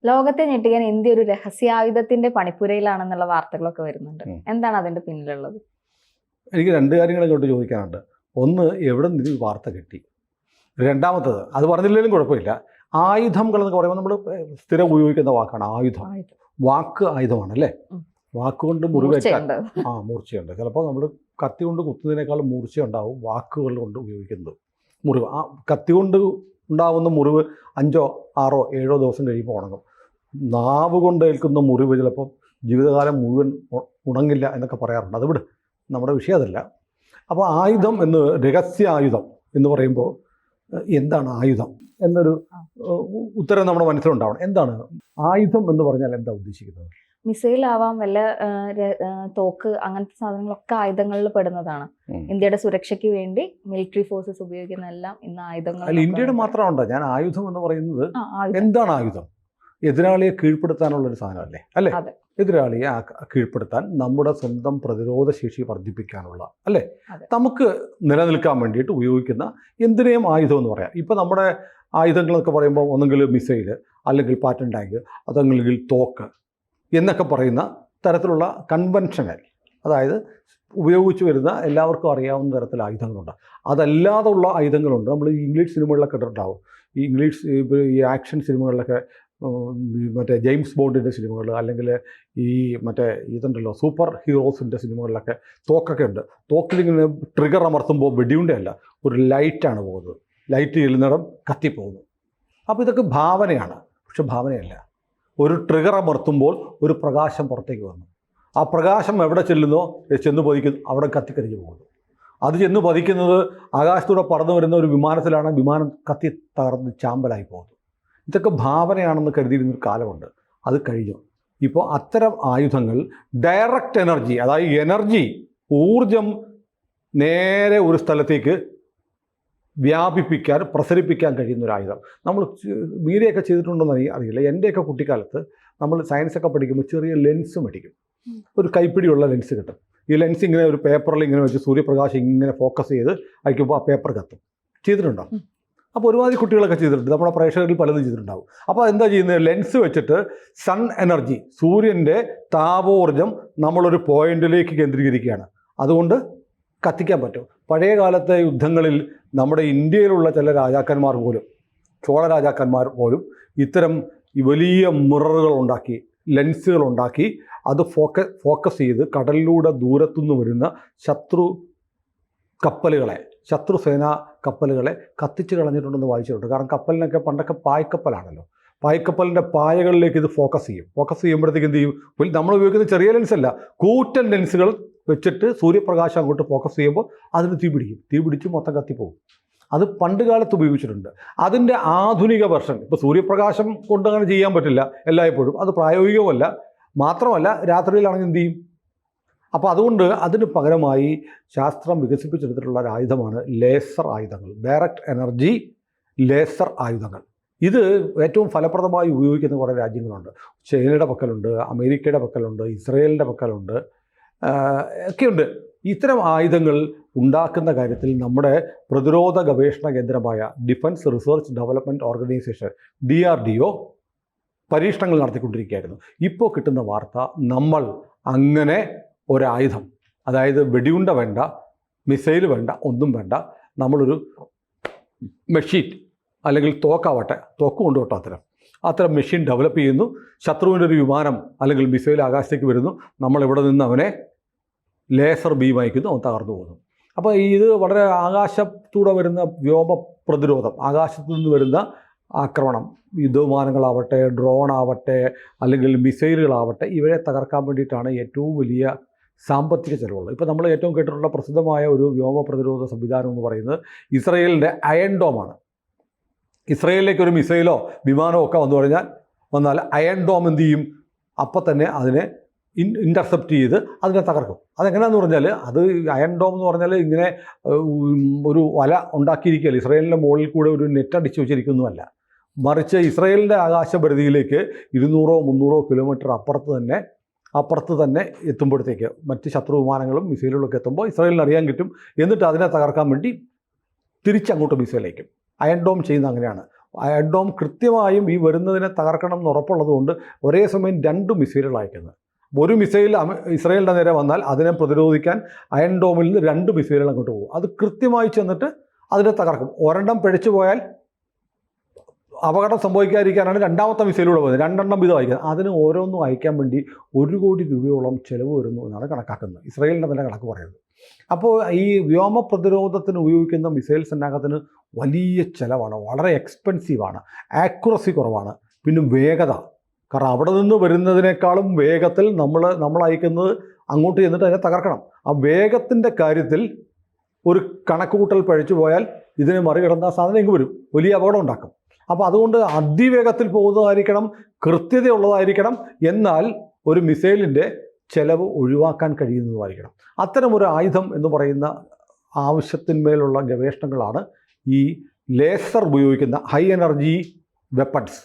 ലോകത്തെ ഞെട്ടിക്കാൻ ഇന്ത്യ ഒരു രഹസ്യായുധത്തിന്റെ പണിപ്പുരയിലാണെന്നുള്ള വാർത്തകളൊക്കെ വരുന്നുണ്ട്. എന്താണ് അതിന്റെ പിന്നിലുള്ളത്? എനിക്ക് രണ്ട് കാര്യങ്ങൾ ഇങ്ങോട്ട് ചോദിക്കാനുണ്ട്. ഒന്ന്, എവിടെ നിന്ന് ഈ വാർത്ത കിട്ടി? രണ്ടാമത്തത്, അത് പറഞ്ഞില്ലെങ്കിലും കുഴപ്പമില്ല, ആയുധങ്ങൾ എന്നൊക്കെ പറയുമ്പോൾ നമ്മൾ സ്ഥിരം ഉപയോഗിക്കുന്ന വാക്കാണ് ആയുധം. വാക്ക് ആയുധമാണല്ലേ? വാക്കുകൊണ്ട് മുറിവേറ്റാൽ മൂർച്ചയുണ്ട്. ചിലപ്പോൾ നമ്മൾ കത്തി കൊണ്ട് കുത്തുന്നതിനേക്കാൾ മൂർച്ചയുണ്ടാവും വാക്കുകൾ കൊണ്ട് ഉപയോഗിക്കുന്നത്. മുറിവ്, ആ കത്തി കൊണ്ട് ഉണ്ടാകുന്ന മുറിവ് 5, 6, 7 ദിവസം കഴിയുമ്പോൾ ഉണങ്ങും. നാവ് കൊണ്ട് ഏൽക്കുന്ന മുറിവ് ചിലപ്പം ജീവിതകാലം മുഴുവൻ ഉണങ്ങില്ല എന്നൊക്കെ പറയാറുണ്ട്. അത് നമ്മുടെ വിഷയം അതല്ല. അപ്പോൾ ആയുധം എന്ന്, രഹസ്യ ആയുധം എന്ന് പറയുമ്പോൾ എന്താണ് ആയുധം എന്നൊരു ഉത്തരം നമ്മുടെ മനസ്സിലുണ്ടാവണം. എന്താണ് ആയുധം എന്ന് പറഞ്ഞാൽ എന്താ ഉദ്ദേശിക്കുന്നത്? മിസൈൽ ആവാം, വല്ല തോക്ക്, അങ്ങനത്തെ സാധനങ്ങളൊക്കെ ആയുധങ്ങളിൽ പെടുന്നതാണ്. ഇന്ത്യയുടെ സുരക്ഷയ്ക്ക് വേണ്ടി മിലിറ്ററി ഫോഴ്സസ് ഉപയോഗിക്കുന്ന എല്ലാം ഇന്ന് ആയുധങ്ങൾ. അല്ല, ഇന്ത്യയുടെ മാത്രമുണ്ടോ? ഞാൻ ആയുധം എന്ന് പറയുന്നത് എന്താണ് ആയുധം? എതിരാളിയെ കീഴ്പ്പെടുത്താനുള്ളൊരു സാധനമല്ലേ? അല്ലേ? എതിരാളിയെ കീഴ്പ്പെടുത്താൻ, നമ്മുടെ സ്വന്തം പ്രതിരോധ ശേഷി വർദ്ധിപ്പിക്കാനുള്ള, അല്ലേ, നമുക്ക് നിലനിൽക്കാൻ വേണ്ടിയിട്ട് ഉപയോഗിക്കുന്ന എന്തിനേയും ആയുധം എന്ന് പറയാം. ഇപ്പം നമ്മുടെ ആയുധങ്ങളൊക്കെ പറയുമ്പോൾ ഒന്നെങ്കിൽ മിസൈല്, അല്ലെങ്കിൽ പാറ്റൻ ടാങ്ക്, അതല്ലെങ്കിൽ തോക്ക് എന്നൊക്കെ പറയുന്ന തരത്തിലുള്ള കൺവെൻഷനൽ, അതായത് ഉപയോഗിച്ച് വരുന്ന എല്ലാവർക്കും അറിയാവുന്ന തരത്തിൽ ആയുധങ്ങളുണ്ട്. അതല്ലാതുള്ള ആയുധങ്ങളുണ്ട്. നമ്മൾ ഇംഗ്ലീഷ് സിനിമകളിലൊക്കെ കണ്ടിട്ടുണ്ടാവും. ഈ ആക്ഷൻ സിനിമകളിലൊക്കെ, മറ്റേ ജെയിംസ് ബോണ്ടിൻ്റെ സിനിമകൾ, അല്ലെങ്കിൽ ഇതുണ്ടല്ലോ സൂപ്പർ ഹീറോസിൻ്റെ സിനിമകളിലൊക്കെ തോക്കൊക്കെ ഉണ്ട്. തോക്കിലിങ്ങനെ ട്രിഗർ അമർത്തുമ്പോൾ വെടിയുണ്ടല്ല, ഒരു ലൈറ്റാണ് പോകുന്നത്. ലൈറ്റ് ചെല്ലുന്നിടം കത്തിപ്പോകുന്നു. അപ്പോൾ ഇതൊക്കെ ഭാവനയാണ്. പക്ഷെ ഭാവനയല്ല. ഒരു ട്രിഗർ അമർത്തുമ്പോൾ ഒരു പ്രകാശം പുറത്തേക്ക് വന്നു. ആ പ്രകാശം എവിടെ ചെല്ലുന്നോ ചെന്ന് പതിക്കുന്നു, അവിടെ കത്തിക്കരിഞ്ഞ് പോകുന്നു. അത് ചെന്ന് പതിക്കുന്നത് ആകാശത്തൂടെ പറന്നു വരുന്ന ഒരു വിമാനത്തിലാണ്. വിമാനം കത്തി തകർന്ന് ചാമ്പലായി പോകുന്നു. ഇതൊക്കെ ഭാവനയാണെന്ന് കരുതിയിരുന്നൊരു കാലമുണ്ട്. അത് കഴിഞ്ഞു. ഇപ്പോൾ അത്തരം ആയുധങ്ങൾ ഡയറക്റ്റ് എനർജി, അതായത് എനർജി, ഊർജം നേരെ ഒരു സ്ഥലത്തേക്ക് വ്യാപിപ്പിക്കാൻ, പ്രസരിപ്പിക്കാൻ കഴിയുന്ന ഒരു ആയുധം. നമ്മൾ മീഡിയൊക്കെ ചെയ്തിട്ടുണ്ടെന്ന് അറിയില്ല. എൻ്റെയൊക്കെ കുട്ടിക്കാലത്ത് നമ്മൾ സയൻസൊക്കെ പഠിക്കുമ്പോൾ ചെറിയ ലെൻസ് മേടിക്കും. ഒരു കൈപ്പിടിയുള്ള ലെൻസ് കിട്ടും. ഈ ലെൻസ് ഇങ്ങനെ ഒരു പേപ്പറിൽ ഇങ്ങനെ വെച്ച് സൂര്യപ്രകാശം ഇങ്ങനെ ഫോക്കസ് ചെയ്ത് അയക്കുമ്പോൾ ആ പേപ്പർ കത്തും. ചെയ്തിട്ടുണ്ടോ? അപ്പോൾ ഒരുമാതിരി കുട്ടികളൊക്കെ ചെയ്തിട്ടുണ്ട്. നമ്മുടെ പ്രേക്ഷകരിൽ പലതും ചെയ്തിട്ടുണ്ടാവും. അപ്പോൾ എന്താ ചെയ്യുന്നത്? ലെൻസ് വെച്ചിട്ട് സൺ എനർജി, സൂര്യൻ്റെ താപോർജ്ജം നമ്മളൊരു പോയിന്റിലേക്ക് കേന്ദ്രീകരിക്കുകയാണ്. അതുകൊണ്ട് കത്തിക്കാൻ പറ്റും. പഴയ കാലത്തെ യുദ്ധങ്ങളിൽ നമ്മുടെ ഇന്ത്യയിലുള്ള ചില രാജാക്കന്മാർ പോലും, ചോള രാജാക്കന്മാർ പോലും ഇത്തരം വലിയ മിററുകൾ ഉണ്ടാക്കി, ലെൻസുകൾ ഉണ്ടാക്കി, അത് ഫോക്കസ് ചെയ്ത് കടലിലൂടെ ദൂരത്തുനിന്ന് വരുന്ന ശത്രുസേനാ കപ്പലുകളെ കത്തിച്ച് കളഞ്ഞിട്ടുണ്ടെന്ന് വായിച്ചിട്ടുണ്ട്. കാരണം കപ്പലിനൊക്കെ പണ്ടൊക്കെ പായ്ക്കപ്പലാണല്ലോ. പായ്ക്കപ്പലിൻ്റെ പായകളിലേക്ക് ഇത് ഫോക്കസ് ചെയ്യുമ്പോഴത്തേക്ക് എന്ത് ചെയ്യും? നമ്മൾ ഉപയോഗിക്കുന്ന ചെറിയ ലെൻസല്ല, കൂറ്റൻ ലെൻസുകൾ വെച്ചിട്ട് സൂര്യപ്രകാശം അങ്ങോട്ട് ഫോക്കസ് ചെയ്യുമ്പോൾ അതിന് തീ പിടിച്ച് മൊത്തം കത്തിപ്പോകും. അത് പണ്ട് കാലത്ത് ഉപയോഗിച്ചിട്ടുണ്ട്. അതിൻ്റെ ആധുനിക വെർഷൻ, ഇപ്പോൾ സൂര്യപ്രകാശം കൊണ്ട് അങ്ങനെ ചെയ്യാൻ പറ്റില്ല എല്ലായ്പ്പോഴും, അത് പ്രായോഗികമല്ല. മാത്രമല്ല രാത്രിയിലാണെങ്കിൽ എന്ത് ചെയ്യും? അപ്പോൾ അതുകൊണ്ട് അതിന് പകരമായി ശാസ്ത്രം വികസിപ്പിച്ചെടുത്തിട്ടുള്ള ഒരു ആയുധമാണ് ലേസർ ആയുധങ്ങൾ, ഡയറക്റ്റ് എനർജി ലേസർ ആയുധങ്ങൾ. ഇത് ഏറ്റവും ഫലപ്രദമായി ഉപയോഗിക്കുന്ന കുറേ രാജ്യങ്ങളുണ്ട്. ചൈനയുടെ പക്കലുണ്ട്, അമേരിക്കയുടെ പക്കലുണ്ട്, ഇസ്രയേലിൻ്റെ പക്കലുണ്ട്, ഒക്കെയുണ്ട്. ഇത്തരം ആയുധങ്ങൾ ഉണ്ടാക്കുന്ന കാര്യത്തിൽ നമ്മുടെ പ്രതിരോധ ഗവേഷണ കേന്ദ്രമായ defence research development organisation DRDO പരീക്ഷണങ്ങൾ നടത്തിക്കൊണ്ടിരിക്കുകയായിരുന്നു. ഇപ്പോൾ കിട്ടുന്ന വാർത്ത, നമ്മൾ അങ്ങനെ ഒരായുധം, അതായത് വെടിയുണ്ട വേണ്ട, മിസൈൽ വേണ്ട, ഒന്നും വേണ്ട, നമ്മളൊരു മെഷീൻ അല്ലെങ്കിൽ തോക്കാവട്ടെ, തോക്ക് കൊണ്ടുപോട്ടെ, അത്തരം മെഷീൻ ഡെവലപ്പ് ചെയ്യുന്നു. ശത്രുവിൻ്റെ ഒരു വിമാനം അല്ലെങ്കിൽ മിസൈൽ ആകാശത്തേക്ക് വരുന്നു, നമ്മളിവിടെ നിന്ന് അവനെ ലേസർ ബീം അയക്കുന്നു, അവൻ തകർന്നു പോകുന്നു. അപ്പോൾ ഇത് വളരെ ആകാശത്തൂടെ വരുന്ന വ്യോമ പ്രതിരോധം, ആകാശത്തു നിന്ന് വരുന്ന ആക്രമണം, യുദ്ധവിമാനങ്ങളാവട്ടെ, ഡ്രോൺ ആവട്ടെ, അല്ലെങ്കിൽ മിസൈലുകളാവട്ടെ, ഇവരെ തകർക്കാൻ വേണ്ടിയിട്ടാണ് ഏറ്റവും വലിയ സാമ്പത്തിക ചെലവുള്ളത്. ഇപ്പോൾ നമ്മൾ ഏറ്റവും കേട്ടിട്ടുള്ള പ്രസിദ്ധമായ ഒരു വ്യോമ പ്രതിരോധ സംവിധാനം എന്ന് പറയുന്നത് ഇസ്രയേലിൻ്റെ അയൺ ഡോമാണ്. ഇസ്രയേലിലേക്ക് ഒരു മിസൈലോ വിമാനമോ ഒക്കെ വന്നാൽ അയൺ ഡോം എന്ത് ചെയ്യും? അപ്പം തന്നെ അതിനെ ഇൻ്റർസെപ്റ്റ് ചെയ്ത് അതിനെ തകർക്കും. അതെങ്ങനെയാണെന്ന് പറഞ്ഞാൽ, അത് അയൺ ഡോം എന്ന് പറഞ്ഞാൽ ഇങ്ങനെ ഒരു വല ഉണ്ടാക്കിയിരിക്കുകയല്ല, ഇസ്രയേലിൻ്റെ മുകളിൽ കൂടെ ഒരു നെറ്റ് അടിച്ചു വെച്ചിരിക്കുന്നതുമല്ല, മറിച്ച് ഇസ്രയേലിൻ്റെ ആകാശപരിധിയിലേക്ക് 200-300 കിലോമീറ്റർ അപ്പുറത്ത് തന്നെ എത്തുമ്പോഴത്തേക്ക് മറ്റ് ശത്രു വിമാനങ്ങളും മിസൈലുകളൊക്കെ എത്തുമ്പോൾ ഇസ്രയേലിന് അറിയാൻ കിട്ടും. എന്നിട്ട് അതിനെ തകർക്കാൻ വേണ്ടി തിരിച്ചങ്ങോട്ട് മിസൈൽ അയക്കും. അയൺ ഡോം ചെയ്യുന്ന അങ്ങനെയാണ്. അയൺ ഡോം കൃത്യമായും ഈ വരുന്നതിനെ തകർക്കണം എന്ന് ഉറപ്പുള്ളതുകൊണ്ട് ഒരേ സമയം 2 മിസൈലുകൾ അയക്കുന്നത്. ഒരു മിസൈൽ ഇസ്രായേലിൻ്റെ നേരെ വന്നാൽ അതിനെ പ്രതിരോധിക്കാൻ അയൺ ഡോമിൽ നിന്ന് 2 മിസൈലുകൾ അങ്ങോട്ട് പോകും. അത് കൃത്യമായി ചെന്നിട്ട് അതിനെ തകർക്കും. ഒരെണ്ണം പിഴച്ചു പോയാൽ അപകടം സംഭവിക്കാതിരിക്കാനാണ് രണ്ടാമത്തെ മിസൈലൂടെ പോകുന്നത്. 2 എണ്ണം വീതം അയക്കുന്നത്. അതിന് ഓരോന്നും അയക്കാൻ വേണ്ടി 1 കോടി രൂപയോളം ചിലവ് വരുന്നു എന്നാണ് കണക്കാക്കുന്നത്. ഇസ്രായേലിൻ്റെ തന്നെ കണക്ക് പറയുന്നത്. അപ്പോൾ ഈ വ്യോമ പ്രതിരോധത്തിന് ഉപയോഗിക്കുന്ന മിസൈൽസിനകത്തിന് വലിയ ചിലവാണ്, വളരെ എക്സ്പെൻസീവാണ്, ആക്യുറസി കുറവാണ്, പിന്നെ വേഗത. കാരണം അവിടെ നിന്ന് വരുന്നതിനേക്കാളും വേഗത്തിൽ നമ്മൾ അയക്കുന്നത് അങ്ങോട്ട് ചെന്നിട്ട് അതിനെ തകർക്കണം. ആ വേഗത്തിൻ്റെ കാര്യത്തിൽ ഒരു കണക്കുകൂട്ടൽ പഴിച്ചു പോയാൽ ഇതിനെ മറികടന്ന സാധനം ഇങ്ങ് വരും, വലിയ അപകടം ഉണ്ടാക്കും. അപ്പോൾ അതുകൊണ്ട് അതിവേഗത്തിൽ പോകുന്നതായിരിക്കണം, കൃത്യതയുള്ളതായിരിക്കണം, എന്നാൽ ഒരു മിസൈലിൻ്റെ ചിലവ് ഒഴിവാക്കാൻ കഴിയുന്നതുമായിരിക്കണം. അത്തരമൊരു ആയുധം എന്ന് പറയുന്ന ആവശ്യത്തിന്മേലുള്ള ഗവേഷണങ്ങളാണ് ഈ ലേസർ ഉപയോഗിക്കുന്ന ഹൈ എനർജി വെപ്പൺസ്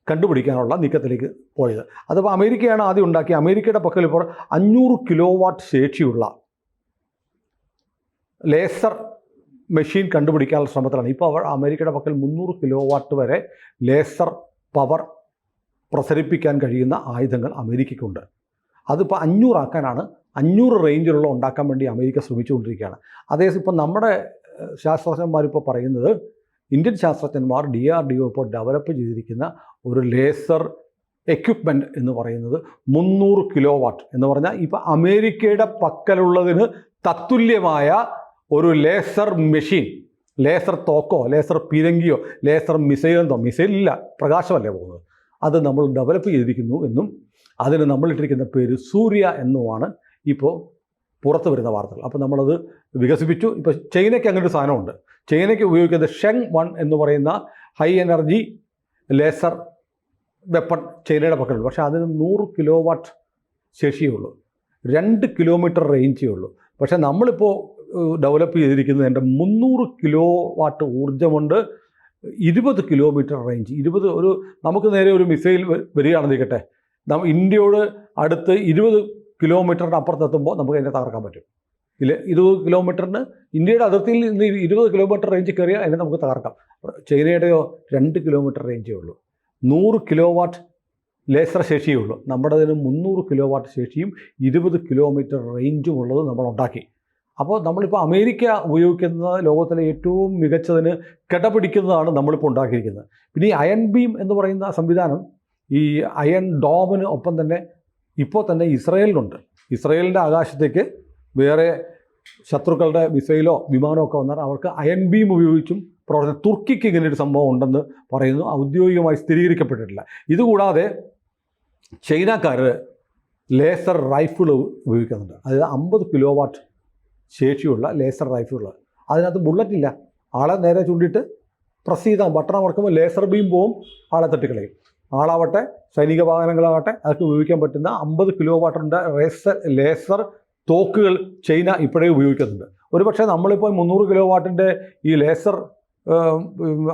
കണ്ടുപിടിക്കാനുള്ള നീക്കത്തിലേക്ക് പോയത്. അതിപ്പോൾ അമേരിക്കയാണ് ആദ്യം ഉണ്ടാക്കി. അമേരിക്കയുടെ പക്കൽ ഇപ്പോൾ 500 കിലോ വാട്ട് ശേഷിയുള്ള ലേസർ മെഷീൻ കണ്ടുപിടിക്കാനുള്ള ശ്രമത്തിലാണ്. ഇപ്പോൾ അമേരിക്കയുടെ പക്കൽ 300 കിലോ വാട്ട് വരെ ലേസർ പവർ പ്രസരിപ്പിക്കാൻ കഴിയുന്ന ആയുധങ്ങൾ അമേരിക്കയ്ക്കുണ്ട്. അതിപ്പോൾ 500 ആക്കാനാണ്, 500 റേഞ്ചിലുള്ള ഉണ്ടാക്കാൻ വേണ്ടി അമേരിക്ക ശ്രമിച്ചുകൊണ്ടിരിക്കുകയാണ്. അതേസമയം ഇപ്പോൾ നമ്മുടെ ശാസ്ത്രജ്ഞന്മാരിപ്പോൾ പറയുന്നത്, ഇന്ത്യൻ ശാസ്ത്രജ്ഞന്മാർ DRDO ഇപ്പോൾ ഡെവലപ്പ് ചെയ്തിരിക്കുന്ന ഒരു ലേസർ എക്യുപ്മെൻറ്റ് എന്ന് പറയുന്നത് 300 കിലോ വാട്ട് എന്ന് പറഞ്ഞാൽ ഇപ്പോൾ അമേരിക്കയുടെ പക്കലുള്ളതിന് തത്തുല്യമായ ഒരു ലേസർ മെഷീൻ, ലേസർ തോക്കോ ലേസർ പീരങ്കിയോ ലേസർ മിസൈലെന്തോ, മിസൈലില്ല, പ്രകാശമല്ലേ പോകുന്നത്, അത് നമ്മൾ ഡെവലപ്പ് ചെയ്തിരിക്കുന്നു എന്നും അതിന് നമ്മളിട്ടിരിക്കുന്ന പേര് സൂര്യ എന്നുമാണ് ഇപ്പോൾ പുറത്ത് വരുന്ന വാർത്തകൾ. അപ്പോൾ നമ്മളത് വികസിപ്പിച്ചു. ഇപ്പോൾ ചൈനയ്ക്ക് അങ്ങനെ ഒരു സാധനമുണ്ട്. ചൈനയ്ക്ക് ഉപയോഗിക്കുന്നത് ഷെങ് 1 എന്ന് പറയുന്ന ഹൈ എനർജി ലേസർ വെപ്പൺ ചൈനയുടെ പക്കലുള്ളൂ. പക്ഷേ അതിന് 100 കിലോ വാട്ട് ശേഷിയേ ഉള്ളൂ, 2 കിലോമീറ്റർ റേഞ്ചേ ഉള്ളൂ. പക്ഷേ നമ്മളിപ്പോൾ ഡെവലപ്പ് ചെയ്തിരിക്കുന്നത് എൻ്റെ 300 കിലോ വാട്ട് ഊർജ്ജമുണ്ട്, 20 കിലോമീറ്റർ റേഞ്ച്. ഒരു നമുക്ക് നേരെ ഒരു മിസൈൽ വരികയാണെന്നിരിക്കട്ടെ, ഇന്ത്യയോട് അടുത്ത് 20 കിലോമീറ്ററിന് അപ്പുറത്തെത്തുമ്പോൾ നമുക്ക് അതിനെ തകർക്കാൻ പറ്റും. 20 കിലോമീറ്ററിന് ഇന്ത്യയുടെ അതിർത്തിയിൽ നിന്ന് 20 കിലോമീറ്റർ റേഞ്ച് കയറിയാൽ അതിനെ നമുക്ക് തകർക്കാം. ചൈനയുടെയോ 2 കിലോമീറ്റർ റേഞ്ചേ ഉള്ളൂ, 100 കിലോ വാട്ട് ലേസർ ശേഷിയേ ഉള്ളൂ. നമ്മുടേതിന് 300 കിലോ വാട്ട് ശേഷിയും 20 കിലോമീറ്റർ റേഞ്ചും ഉള്ളത് നമ്മൾ ഉണ്ടാക്കി. അപ്പോൾ നമ്മളിപ്പോൾ അമേരിക്ക ഉപയോഗിക്കുന്ന ലോകത്തിലെ ഏറ്റവും മികച്ചതിന് കിടപിടിക്കുന്നതാണ് നമ്മളിപ്പോൾ ഉണ്ടാക്കിയിരിക്കുന്നത്. പിന്നെ ഈ അയൺ ബീം എന്ന് പറയുന്ന സംവിധാനം, ഈ അയൺ ഡോമിന് ഒപ്പം തന്നെ ഇപ്പോൾ തന്നെ ഇസ്രായേലിനുണ്ട്. ഇസ്രായേലിൻ്റെ ആകാശത്തേക്ക് വേറെ ശത്രുക്കളുടെ മിസൈലോ വിമാനമോ ഒക്കെ വന്നാൽ അവർക്ക് അയൺ ബീം ഉപയോഗിച്ചും പ്രവർത്തനം. തുർക്കിക്ക് ഇങ്ങനെ ഒരു സംഭവം ഉണ്ടെന്ന് പറയുന്നു, ഔദ്യോഗികമായി സ്ഥിരീകരിക്കപ്പെട്ടിട്ടില്ല. ഇതുകൂടാതെ ചൈനക്കാർ ലേസർ റൈഫിൾ ഉപയോഗിക്കുന്നുണ്ട്. അതായത് 50 കിലോ വാട്ട് ശേഷിയുള്ള ലേസർ റൈഫിളുകൾ. അതിനകത്ത് ബുള്ളറ്റില്ല, ആളെ നേരെ ചൂണ്ടിയിട്ട് പ്രസ് ചെയ്താൽ ബട്ടൺ അമർക്കുമ്പോൾ ലേസർ ബീം പോവും, ആളെ തട്ടിക്കളയും. ആളാവട്ടെ സൈനിക വാഹനങ്ങളാവട്ടെ അതൊക്കെ ഉപയോഗിക്കാൻ പറ്റുന്ന 50 കിലോ വാട്ടിൻ്റെ ലേസർ തോക്കുകൾ ചൈന ഇപ്പോഴേ ഉപയോഗിക്കുന്നുണ്ട്. ഒരുപക്ഷെ നമ്മളിപ്പോൾ 300 കിലോ വാട്ടിൻ്റെ ഈ ലേസർ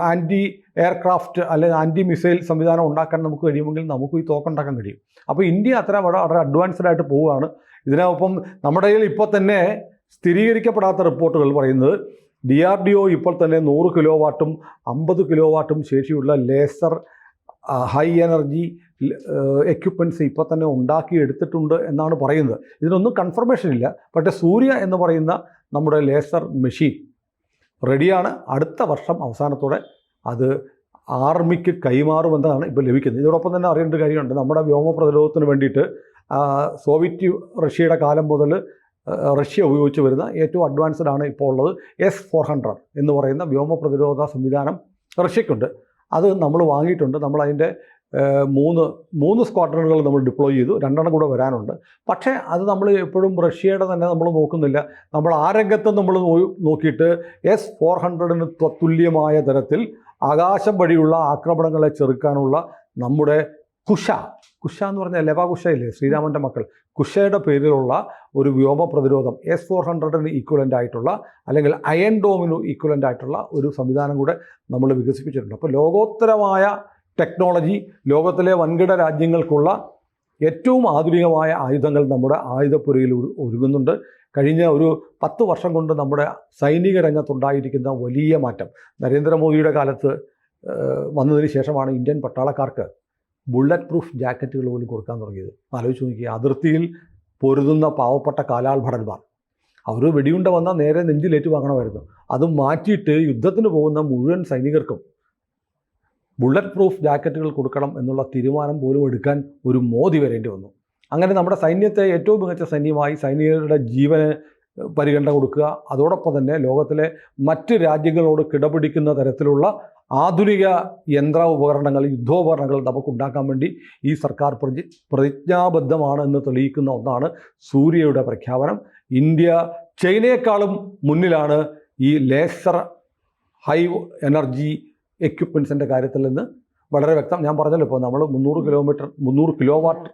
ആൻറ്റി എയർക്രാഫ്റ്റ് അല്ലെങ്കിൽ ആൻറ്റി മിസൈൽ സംവിധാനം ഉണ്ടാക്കാൻ നമുക്ക് കഴിയുമെങ്കിൽ നമുക്ക് ഈ തോക്കുണ്ടാക്കാൻ കഴിയും. അപ്പോൾ ഇന്ത്യ അത്ര വളരെ അഡ്വാൻസ്ഡ് ആയിട്ട് പോവുകയാണ്. ഇതിനൊപ്പം നമ്മുടെ കയ്യിൽ ഇപ്പോൾ തന്നെ സ്ഥിരീകരിക്കപ്പെടാത്ത റിപ്പോർട്ടുകൾ പറയുന്നത് DRDO ഇപ്പോൾ തന്നെ 100 കിലോ വാട്ടും 50 കിലോ വാട്ടും ശേഷിയുള്ള ലേസർ ഹൈ എനർജി എക്യുപ്മെൻറ്റ്സ് ഇപ്പോൾ തന്നെ ഉണ്ടാക്കിയെടുത്തിട്ടുണ്ട് എന്നാണ് പറയുന്നത്. ഇതിനൊന്നും കൺഫർമേഷൻ ഇല്ല. പക്ഷേ സൂര്യ എന്ന് പറയുന്ന നമ്മുടെ ലേസർ മെഷീൻ റെഡിയാണ്. അടുത്ത വർഷം അവസാനത്തോടെ അത് ആർമിക്ക് കൈമാറുമെന്നാണ് ഇപ്പോൾ ലഭിക്കുന്നത്. ഇതോടൊപ്പം തന്നെ അറിയേണ്ട ഒരു കാര്യമുണ്ട്. നമ്മുടെ വ്യോമ പ്രതിരോധത്തിന് വേണ്ടിയിട്ട് സോവിയറ്റ് റഷ്യയുടെ കാലം മുതൽ റഷ്യ ഉപയോഗിച്ച് വരുന്ന ഏറ്റവും അഡ്വാൻസ്ഡ് ആണ് ഇപ്പോൾ ഉള്ളത് S-400 എന്ന് പറയുന്ന വ്യോമ പ്രതിരോധ സംവിധാനം റഷ്യക്കുണ്ട്. അത് നമ്മൾ വാങ്ങിയിട്ടുണ്ട്. നമ്മളതിൻ്റെ 3 സ്ക്വാഡ്രണുകൾ നമ്മൾ ഡിപ്ലോയ് ചെയ്തു, 2 കൂടെ വരാനുണ്ട്. പക്ഷേ അത് നമ്മൾ എപ്പോഴും റഷ്യയുടെ തന്നെ നമ്മൾ നോക്കുന്നില്ല. നമ്മൾ ആ രംഗത്ത് നമ്മൾ നോക്കിയിട്ട് S-400 തുല്യമായ തരത്തിൽ ആകാശം വഴിയുള്ള ആക്രമണങ്ങളെ ചെറുക്കാനുള്ള നമ്മുടെ കുഷ എന്ന് പറഞ്ഞാൽ ലവാകുഷയില്ലേ, ശ്രീരാമൻ്റെ മക്കൾ, കുഷയുടെ പേരിലുള്ള ഒരു വ്യോമ പ്രതിരോധം S-400 ഈക്വലൻ്റ് ആയിട്ടുള്ള അല്ലെങ്കിൽ അയൺ ഡോമിന് ഈക്വലൻ്റ് ആയിട്ടുള്ള ഒരു സംവിധാനം കൂടെ നമ്മൾ വികസിപ്പിച്ചിട്ടുണ്ട്. അപ്പോൾ ലോകോത്തരമായ ടെക്നോളജി, ലോകത്തിലെ വൻകിട രാജ്യങ്ങൾക്കുള്ള ഏറ്റവും ആധുനികമായ ആയുധങ്ങൾ നമ്മുടെ ആയുധപ്പുരയിൽ ഒരുങ്ങുന്നുണ്ട്. കഴിഞ്ഞ ഒരു 10 വർഷം കൊണ്ട് നമ്മുടെ സൈനിക രംഗത്തുണ്ടായിരിക്കുന്ന വലിയ മാറ്റം, നരേന്ദ്രമോദിയുടെ കാലത്ത് വന്നതിന് ശേഷമാണ് ഇന്ത്യൻ പട്ടാളക്കാർക്ക് ബുള്ളറ്റ് പ്രൂഫ് ജാക്കറ്റുകൾ പോലും കൊടുക്കാൻ തുടങ്ങിയത്. ആലോചിച്ച് നോക്കിയ അതിർത്തിയിൽ പൊരുതുന്ന പാവപ്പെട്ട കാലാൾഭടന്മാർ, അവർ വെടിയുണ്ട വന്നാൽ നേരെ നെഞ്ചിലേറ്റ് വാങ്ങണമായിരുന്നു. അത് മാറ്റിയിട്ട് യുദ്ധത്തിന് പോകുന്ന മുഴുവൻ സൈനികർക്കും ബുള്ളറ്റ് പ്രൂഫ് ജാക്കറ്റുകൾ കൊടുക്കണം എന്നുള്ള തീരുമാനം പോലും എടുക്കാൻ ഒരു മോദി വരേണ്ടി വന്നു. അങ്ങനെ നമ്മുടെ സൈന്യത്തെ ഏറ്റവും മികച്ച സൈന്യമായി സൈനികരുടെ ജീവന് പരിഗണന കൊടുക്കുക, അതോടൊപ്പം തന്നെ ലോകത്തിലെ മറ്റ് രാജ്യങ്ങളോട് കിടപിടിക്കുന്ന തരത്തിലുള്ള ആധുനിക യന്ത്ര ഉപകരണങ്ങൾ, യുദ്ധോപകരണങ്ങൾ നമുക്കുണ്ടാക്കാൻ വേണ്ടി ഈ സർക്കാർ പ്രതിജ്ഞാബദ്ധമാണ് എന്ന് തെളിയിക്കുന്ന ഒന്നാണ് സൂര്യയുടെ പ്രഖ്യാപനം. ഇന്ത്യ ചൈനയെക്കാളും മുന്നിലാണ് ഈ ലേസർ ഹൈ എനർജി എക്യുപ്മെൻസിൻ്റെ കാര്യത്തിൽ നിന്ന് വളരെ വ്യക്തം. ഞാൻ പറഞ്ഞല്ലോ, ഇപ്പോൾ നമ്മൾ 300 കിലോവാട്ട്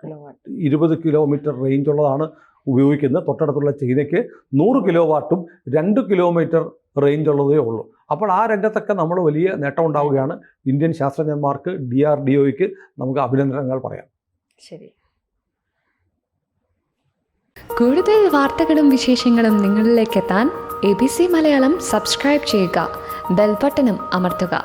20 കിലോമീറ്റർ റേഞ്ച് ഉള്ളതാണ് ഉപയോഗിക്കുന്നത്. തൊട്ടടുത്തുള്ള ചൈനയ്ക്ക് 100 കിലോവാട്ടും 2 കിലോമീറ്റർ റേഞ്ച് ഉള്ളതേ ഉള്ളൂ. അപ്പോൾ ആ രംഗത്തൊക്കെ നമ്മൾ വലിയ നേട്ടം ഉണ്ടാവുകയാണ്. ഇന്ത്യൻ ശാസ്ത്രജ്ഞന്മാർക്ക്, DRDOയ്ക്ക് നമുക്ക് അഭിനന്ദനങ്ങൾ പറയാം. ശരി. കൂടുതൽ വാർത്തകളും വിശേഷങ്ങളും നിങ്ങളിലേക്ക് എത്താൻ ABC മലയാളം സബ്സ്ക്രൈബ് ചെയ്യുക, ബെൽ ബട്ടണും അമർത്തുക.